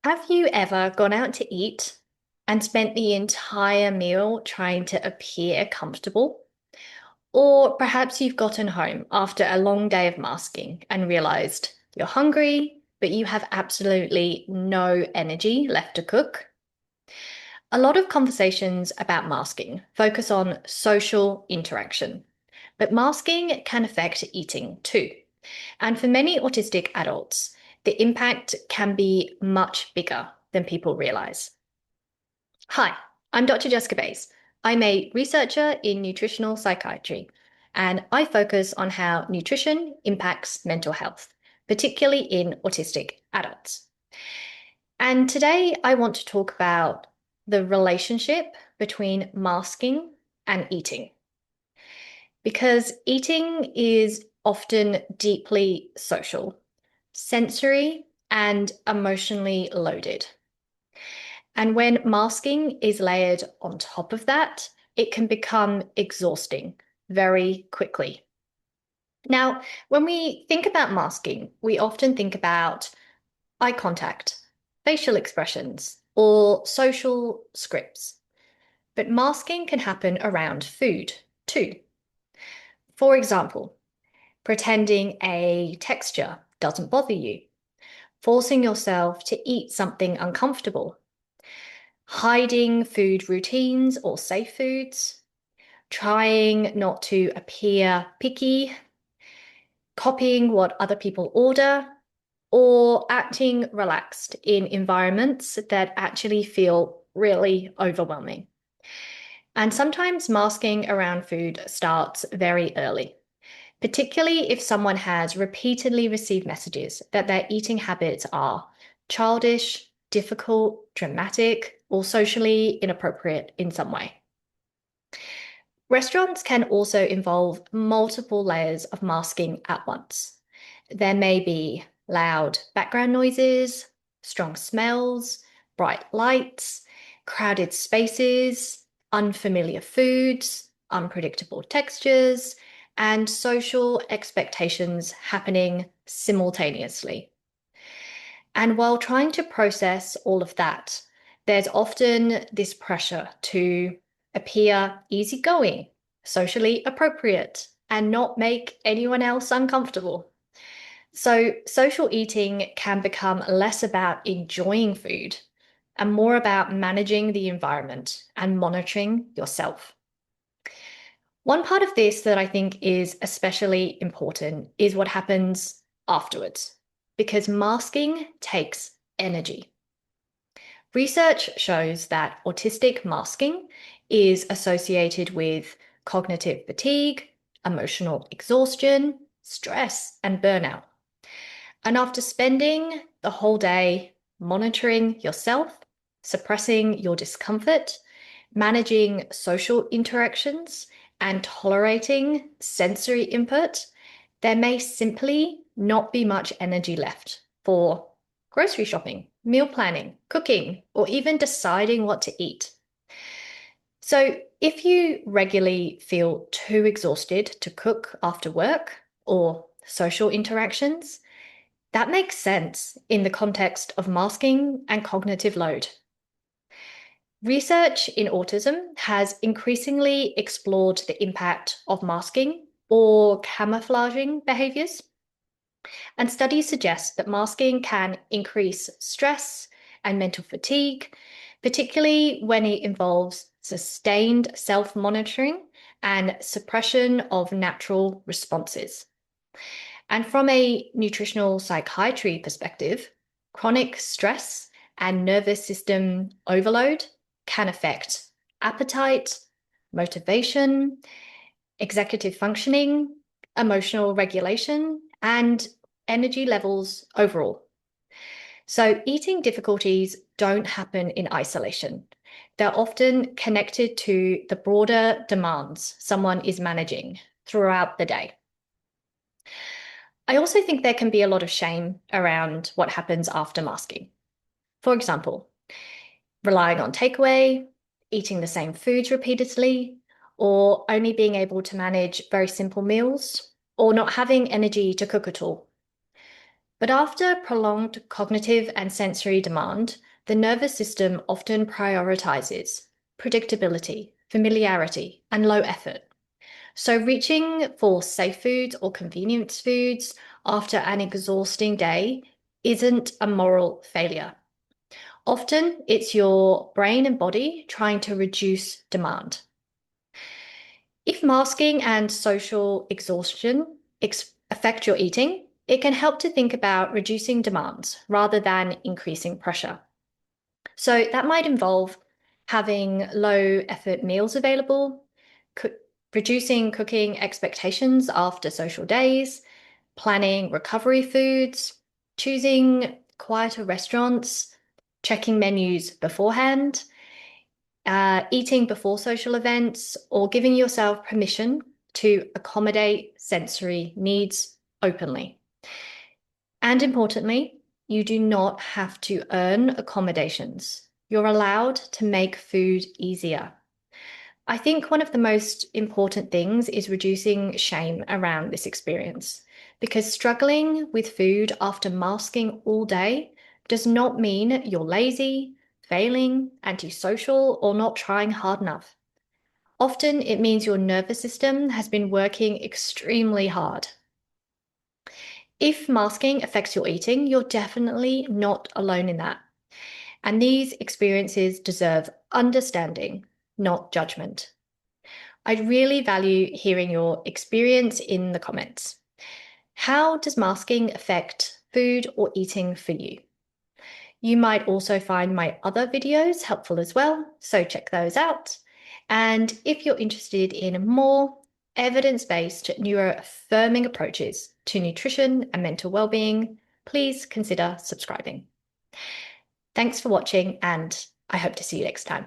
Have you ever gone out to eat and spent the entire meal trying to appear comfortable? Or perhaps you've gotten home after a long day of masking and realized you're hungry, but you have absolutely no energy left to cook? A lot of conversations about masking focus on social interaction, but masking can affect eating too. And for many autistic adults, the impact can be much bigger than people realize. Hi, I'm Dr. Jessica Bays. I'm a researcher in nutritional psychiatry, and I focus on how nutrition impacts mental health, particularly in autistic adults. And today I want to talk about the relationship between masking and eating, because eating is often deeply social, sensory, and emotionally loaded. And when masking is layered on top of that, it can become exhausting very quickly. Now, when we think about masking, we often think about eye contact, facial expressions, or social scripts. But masking can happen around food too. For example, pretending a texture doesn't bother you, forcing yourself to eat something uncomfortable, hiding food routines or safe foods, trying not to appear picky, copying what other people order, or acting relaxed in environments that actually feel really overwhelming. And sometimes masking around food starts very early, particularly if someone has repeatedly received messages that their eating habits are childish, difficult, dramatic, or socially inappropriate in some way. Restaurants can also involve multiple layers of masking at once. There may be loud background noises, strong smells, bright lights, crowded spaces, unfamiliar foods, unpredictable textures, and social expectations happening simultaneously. And while trying to process all of that, there's often this pressure to appear easygoing, socially appropriate, and not make anyone else uncomfortable. So, social eating can become less about enjoying food and more about managing the environment and monitoring yourself. One part of this that I think is especially important is what happens afterwards, because masking takes energy. Research shows that autistic masking is associated with cognitive fatigue, emotional exhaustion, stress, and burnout. And after spending the whole day monitoring yourself, suppressing your discomfort, managing social interactions, and tolerating sensory input, there may simply not be much energy left for grocery shopping, meal planning, cooking, or even deciding what to eat. So, if you regularly feel too exhausted to cook after work or social interactions, that makes sense in the context of masking and cognitive load. Research in autism has increasingly explored the impact of masking or camouflaging behaviors, and studies suggest that masking can increase stress and mental fatigue, particularly when it involves sustained self-monitoring and suppression of natural responses. And from a nutritional psychiatry perspective, chronic stress and nervous system overload can affect appetite, motivation, executive functioning, emotional regulation, and energy levels overall. So, eating difficulties don't happen in isolation. They're often connected to the broader demands someone is managing throughout the day. I also think there can be a lot of shame around what happens after masking. For example, relying on takeaway, eating the same foods repeatedly, or only being able to manage very simple meals, or not having energy to cook at all. But after prolonged cognitive and sensory demand, the nervous system often prioritizes predictability, familiarity, and low effort. So, reaching for safe foods or convenience foods after an exhausting day isn't a moral failure. Often, it's your brain and body trying to reduce demand. If masking and social exhaustion affect your eating, it can help to think about reducing demands rather than increasing pressure. So that might involve having low effort meals available, co- reducing cooking expectations after social days, planning recovery foods, choosing quieter restaurants, checking menus beforehand, eating before social events, or giving yourself permission to accommodate sensory needs openly. And importantly, you do not have to earn accommodations. You're allowed to make food easier. I think one of the most important things is reducing shame around this experience because struggling with food after masking all day does not mean you're lazy, failing, antisocial, or not trying hard enough. Often it means your nervous system has been working extremely hard. If masking affects your eating, you're definitely not alone in that. And these experiences deserve understanding, not judgment. I'd really value hearing your experience in the comments. How does masking affect food or eating for you? You might also find my other videos helpful as well, so check those out. And if you're interested in more evidence-based neuroaffirming approaches to nutrition and mental well-being, please consider subscribing. Thanks for watching, and I hope to see you next time.